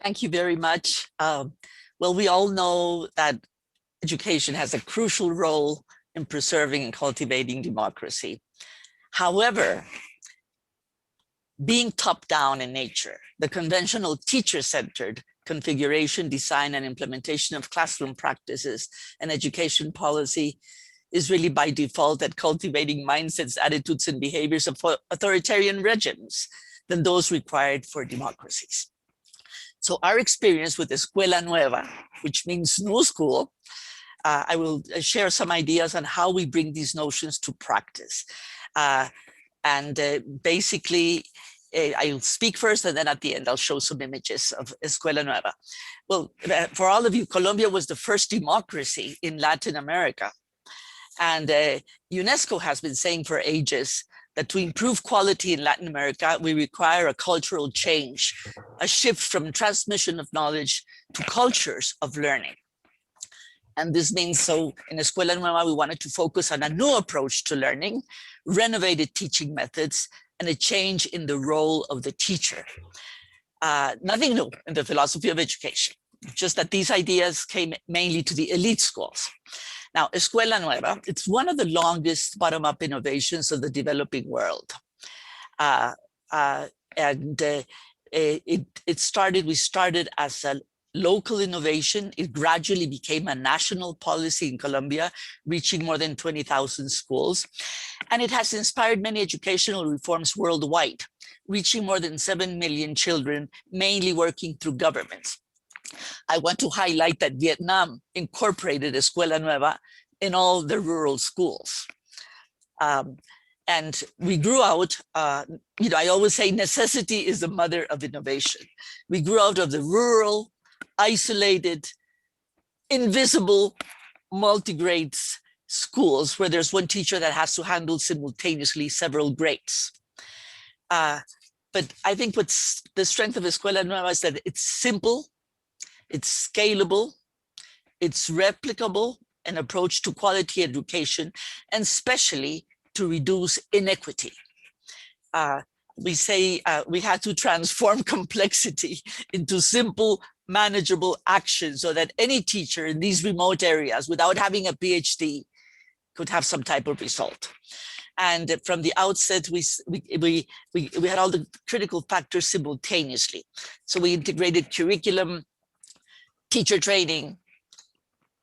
Thank you very much. Well, we all know that education has a crucial role in preserving and cultivating democracy. However, being top-down in nature, the conventional teacher-centered configuration, design, and implementation of classroom practices and education policy is really by default at cultivating mindsets, attitudes, and behaviors of authoritarian regimes than those required for democracies. So our experience with Escuela Nueva, which means new school, I will share some ideas on how we bring these notions to practice. Basically, I'll speak first, and then at the end, I'll show some images of Escuela Nueva. Well, for all of you, Colombia was the first democracy in Latin America. And UNESCO has been saying for ages that to improve quality in Latin America, we require a cultural change, a shift from transmission of knowledge to cultures of learning. And this means, so in Escuela Nueva, we wanted to focus on a new approach to learning, renovated teaching methods, and a change in the role of the teacher. Nothing new in the philosophy of education, just that these ideas came mainly to the elite schools. Now, Escuela Nueva, it's one of the longest bottom-up innovations of the developing world. We started as a local innovation. It gradually became a national policy in Colombia, reaching more than 20,000 schools. And it has inspired many educational reforms worldwide, reaching more than 7 million children, mainly working through governments. I want to highlight that Vietnam incorporated Escuela Nueva in all the rural schools. And we grew out, I always say necessity is the mother of innovation. We grew out of the rural, isolated, invisible, multi-grades schools where there's one teacher that has to handle simultaneously several grades. But I think what's the strength of Escuela Nueva is that it's simple, it's scalable, it's replicable, an approach to quality education, and especially to reduce inequity. We say we had to transform complexity into simple, manageable action so that any teacher in these remote areas without having a PhD could have some type of result. And from the outset, we had all the critical factors simultaneously. So we integrated curriculum, teacher training,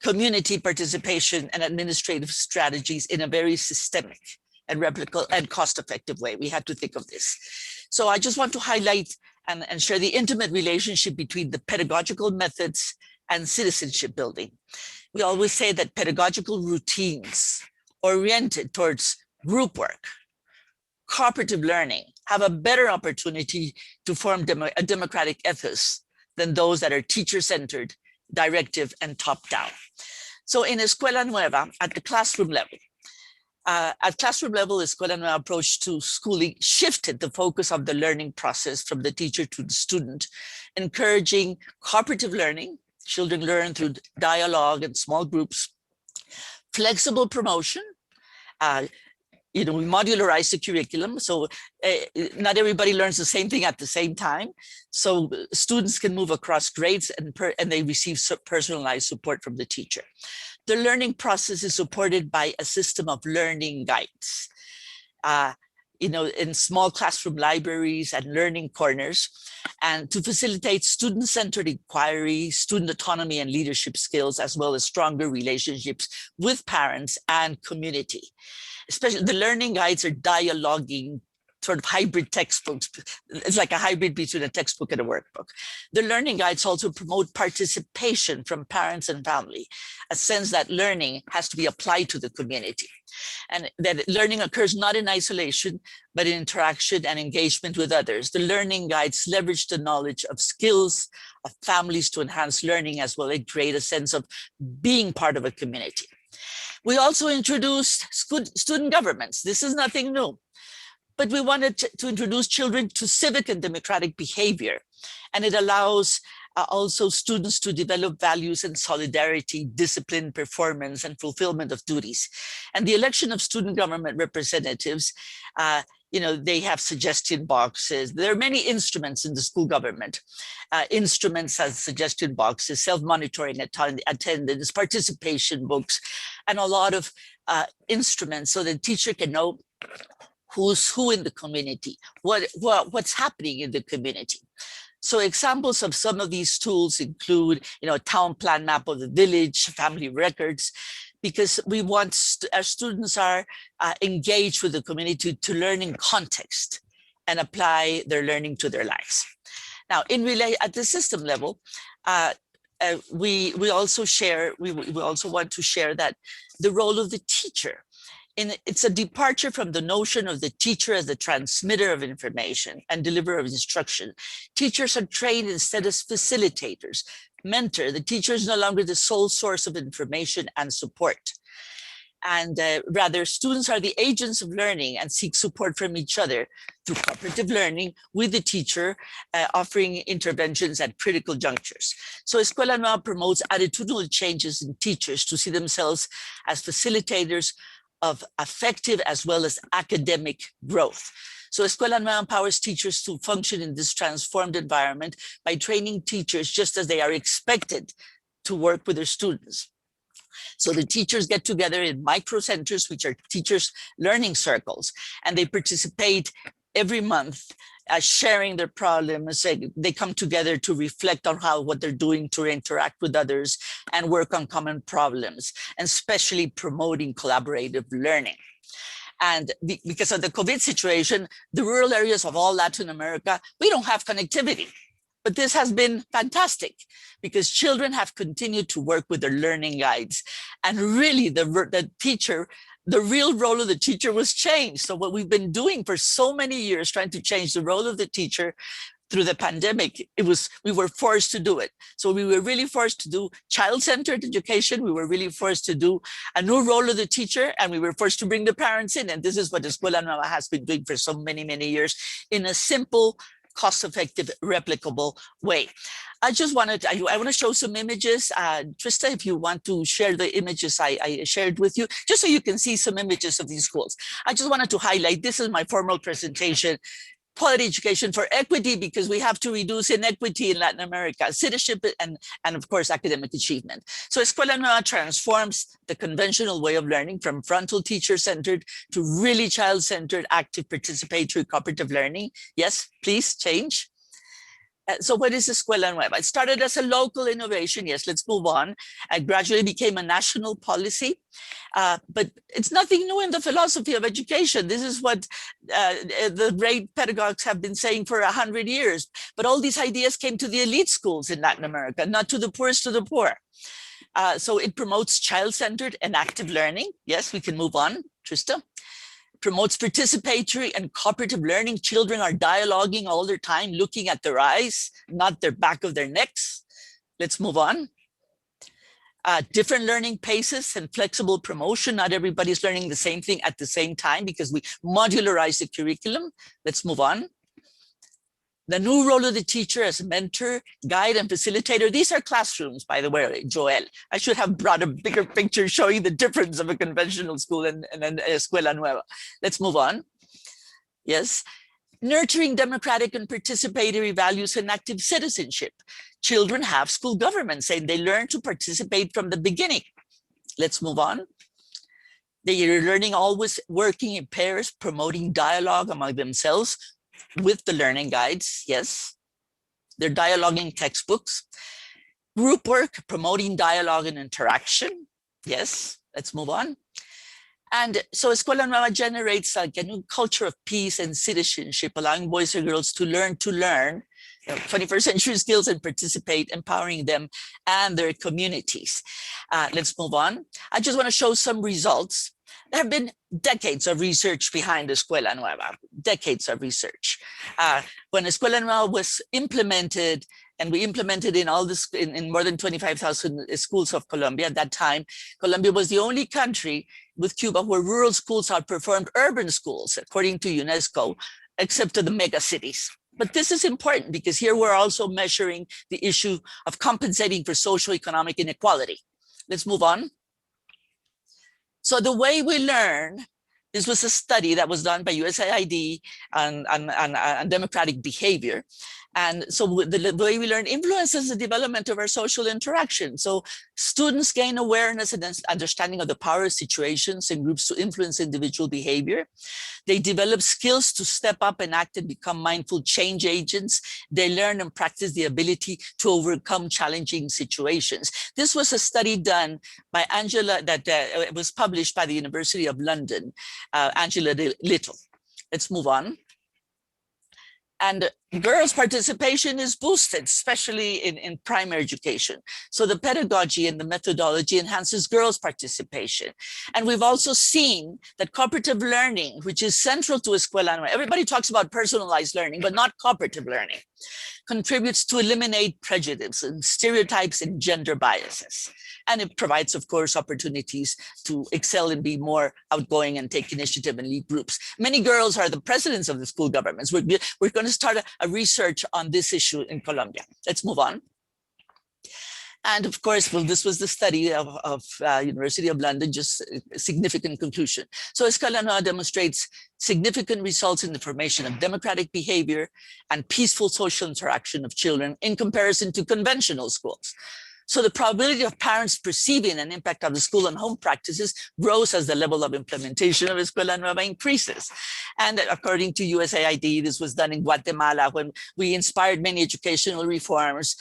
community participation, and administrative strategies in a very systemic and replicable and cost-effective way. We had to think of this. So I just want to highlight and share the intimate relationship between the pedagogical methods and citizenship building. We always say that pedagogical routines oriented towards group work, cooperative learning, have a better opportunity to form a democratic ethos than those that are teacher-centered, directive, and top-down. So in Escuela Nueva, at the classroom level, Escuela Nueva approach to schooling shifted the focus of the learning process from the teacher to the student, encouraging cooperative learning. Children learn through dialogue and small groups, flexible promotion. We modularize the curriculum, so not everybody learns the same thing at the same time. So students can move across grades and they receive personalized support from the teacher. The learning process is supported by a system of learning guides. In small classroom libraries and learning corners, and to facilitate student-centered inquiry, student autonomy and leadership skills, as well as stronger relationships with parents and community. Especially the learning guides are dialoguing, sort of hybrid textbooks. It's like a hybrid between a textbook and a workbook. The learning guides also promote participation from parents and family, a sense that learning has to be applied to the community, and that learning occurs not in isolation, but in interaction and engagement with others. The learning guides leverage the knowledge of skills of families to enhance learning, as well as create a sense of being part of a community. We also introduced student governments. This is nothing new, but we wanted to introduce children to civic and democratic behavior. And it allows also students to develop values and solidarity, discipline, performance, and fulfillment of duties. And the election of student government representatives they have suggestion boxes. There are many instruments in the school government. Instruments as suggestion boxes, self-monitoring attendance, participation books, and a lot of instruments so the teacher can know who's who in the community, what's happening in the community. So examples of some of these tools include, a town plan map of the village, family records, because we want our students are engaged with the community to learn in context and apply their learning to their lives. Now, at the system level, we also want to share that the role of the teacher. It's a departure from the notion of the teacher as the transmitter of information and deliverer of instruction. Teachers are trained instead as facilitators. Mentor, the teacher is no longer the sole source of information and support. And rather, students are the agents of learning and seek support from each other through cooperative learning with the teacher, offering interventions at critical junctures. So Escuela Nueva promotes attitudinal changes in teachers to see themselves as facilitators of affective as well as academic growth. So Escuela Nueva empowers teachers to function in this transformed environment by training teachers just as they are expected to work with their students. So the teachers get together in micro centers, which are teachers' learning circles, and they participate every month sharing their problems. They come together to reflect on what they're doing to interact with others and work on common problems, and especially promoting collaborative learning. And because of the COVID situation, the rural areas of all Latin America, we don't have connectivity. But this has been fantastic because children have continued to work with their learning guides. And really the teacher, the real role of the teacher was changed. So what we've been doing for so many years, trying to change the role of the teacher through the pandemic, we were forced to do it. So we were really forced to do child-centered education. We were really forced to do a new role of the teacher, and we were forced to bring the parents in. And this is what Escuela Nueva has been doing for so many, many years in a simple, cost-effective, replicable way. I want to show some images. Trista, if you want to share the images I shared with you, just so you can see some images of these schools. I just wanted to highlight, this is my formal presentation, quality education for equity, because we have to reduce inequity in Latin America, citizenship, and of course, academic achievement. So Escuela Nueva transforms the conventional way of learning from frontal teacher-centered to really child-centered, active, participatory, cooperative learning. Yes, please change. So what is Escuela Nueva? It started as a local innovation. Yes, let's move on. It gradually became a national policy. But it's nothing new in the philosophy of education. This is what the great pedagogues have been saying for 100 years. But all these ideas came to the elite schools in Latin America, not to the poorest of the poor. So it promotes child-centered and active learning. Yes, we can move on, Trista. Promotes participatory and cooperative learning. Children are dialoguing all their time, looking at their eyes, not their back of their necks. Let's move on. Different learning paces and flexible promotion. Not everybody's learning the same thing at the same time because we modularize the curriculum. Let's move on. The new role of the teacher as mentor, guide, and facilitator. These are classrooms, by the way, Joel. I should have brought a bigger picture showing the difference of a conventional school and Escuela Nueva. Let's move on. Yes. Nurturing democratic and participatory values and active citizenship. Children have school governments and they learn to participate from the beginning. Let's move on. They are learning, always working in pairs, promoting dialogue among themselves with the learning guides. Yes. They're dialoguing textbooks. Group work, promoting dialogue and interaction. Yes. Let's move on. And so Escuela Nueva generates a new culture of peace and citizenship, allowing boys and girls to learn 21st century skills and participate, empowering them and their communities. Let's move on. I just want to show some results. There have been decades of research behind Escuela Nueva, decades of research. When Escuela Nueva was implemented, and we implemented in more than 25,000 schools of Colombia. At that time, Colombia was the only country with Cuba where rural schools outperformed urban schools, according to UNESCO, except to the mega cities. But this is important because here we're also measuring the issue of compensating for socioeconomic inequality. Let's move on. So the way we learn This was a study that was done by USAID on democratic behavior. And so the way we learn influences the development of our social interaction. So students gain awareness and understanding of the power of situations and groups to influence individual behavior. They develop skills to step up and act and become mindful change agents. They learn and practice the ability to overcome challenging situations. This was a study done by Angela that was published by the University of London, Angela Little. Let's move on. And girls' participation is boosted, especially in primary education. So the pedagogy and the methodology enhances girls' participation. And we've also seen that cooperative learning, which is central to Escuela Nueva, everybody talks about personalized learning, but not cooperative learning, contributes to eliminate prejudice and stereotypes and gender biases. And it provides, of course, opportunities to excel and be more outgoing and take initiative and lead groups. Many girls are the presidents of the school governments. We're going to start a research on this issue in Colombia. Let's move on. And of course, well, this was the study of University of London, just a significant conclusion. So Escuela Nueva demonstrates significant results in the formation of democratic behavior and peaceful social interaction of children in comparison to conventional schools. So the probability of parents perceiving an impact of the school and home practices grows as the level of implementation of Escuela Nueva increases. And according to USAID, this was done in Guatemala when we inspired many educational reforms.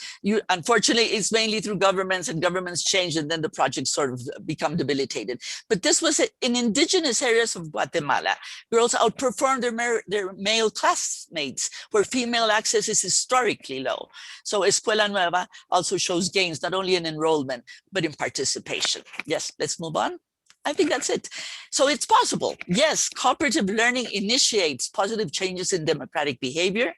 Unfortunately, it's mainly through governments, and governments change, and then the projects sort of become debilitated. But this was in indigenous areas of Guatemala. Girls outperformed their male classmates, where female access is historically low. So Escuela Nueva also shows gains, not only in enrollment, but in participation. Yes, let's move on. I think that's it. So it's possible. Yes, cooperative learning initiates positive changes in democratic behavior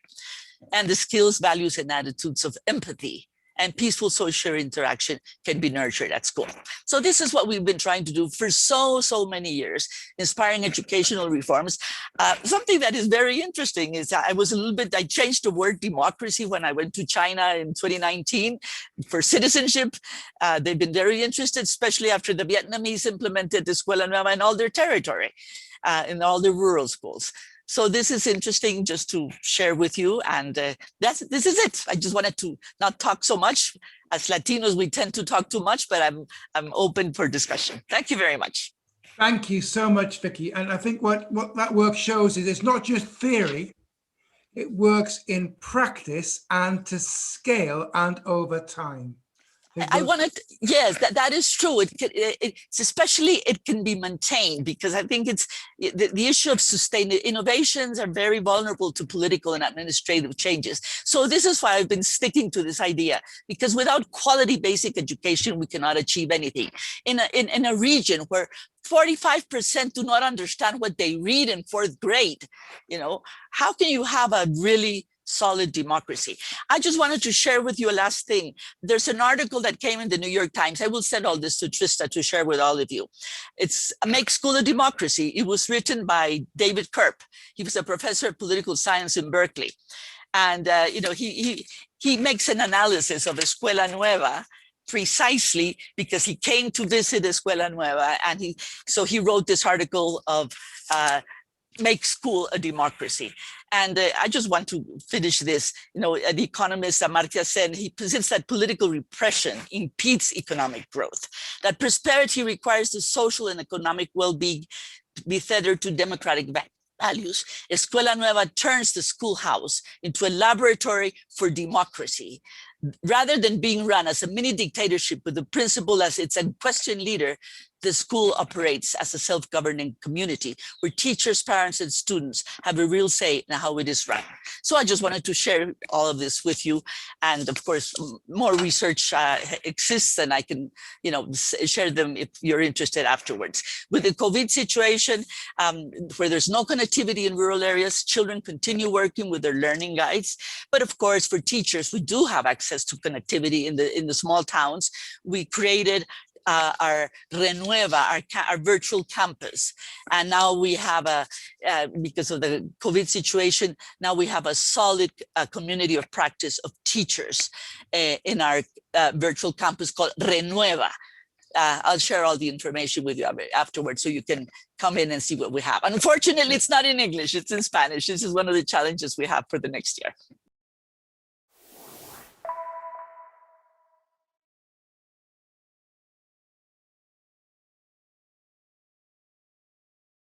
and the skills, values, and attitudes of empathy and peaceful social interaction can be nurtured at school. So this is what we've been trying to do for so many years, inspiring educational reforms. Something that is very interesting is I changed the word democracy when I went to China in 2019 for citizenship. They've been very interested, especially after the Vietnamese implemented the Escuela Nueva in all their territory, in all the rural schools. So this is interesting just to share with you. And this is it. I just wanted to not talk so much. As Latinos, we tend to talk too much, but I'm open for discussion. Thank you very much. Thank you so much, Vicky. And I think what that work shows is it's not just theory, it works in practice and to scale and over time. I wanted, yes, that is true. It's especially it can be maintained, because I think it's the issue of sustained innovations are very vulnerable to political and administrative changes. So this is why I've been sticking to this idea, because without quality basic education, we cannot achieve anything. In a region where 45% do not understand what they read in 4th grade, how can you have a really solid democracy? I just wanted to share with you a last thing. There's an article that came in the New York Times. I will send all this to Trista to share with all of you. It's Make School a Democracy. It was written by David Kerp. He was a professor of political science in Berkeley. And he makes an analysis of Escuela Nueva precisely because he came to visit Escuela Nueva, and he wrote this article of Make School a Democracy. And I just want to finish this. The economist Amartya Sen, he posits that political repression impedes economic growth, that prosperity requires the social and economic well-being be tethered to democratic values. Escuela Nueva turns the schoolhouse into a laboratory for democracy. Rather than being run as a mini dictatorship with the principal as its unquestioned leader, the school operates as a self-governing community where teachers, parents, and students have a real say in how it is run. So I just wanted to share all of this with you. And of course, more research exists, and I can share them if you're interested afterwards. With the COVID situation, where there's no connectivity in rural areas, children continue working with their learning guides. But of course, for teachers, we do have access to connectivity in the small towns. We created our Renueva, our virtual campus. And now we have because of the COVID situation, now we have a solid community of practice of teachers in our virtual campus called Renueva. I'll share all the information with you afterwards so you can come in and see what we have. Unfortunately, it's not in English, it's in Spanish. This is one of the challenges we have for the next year.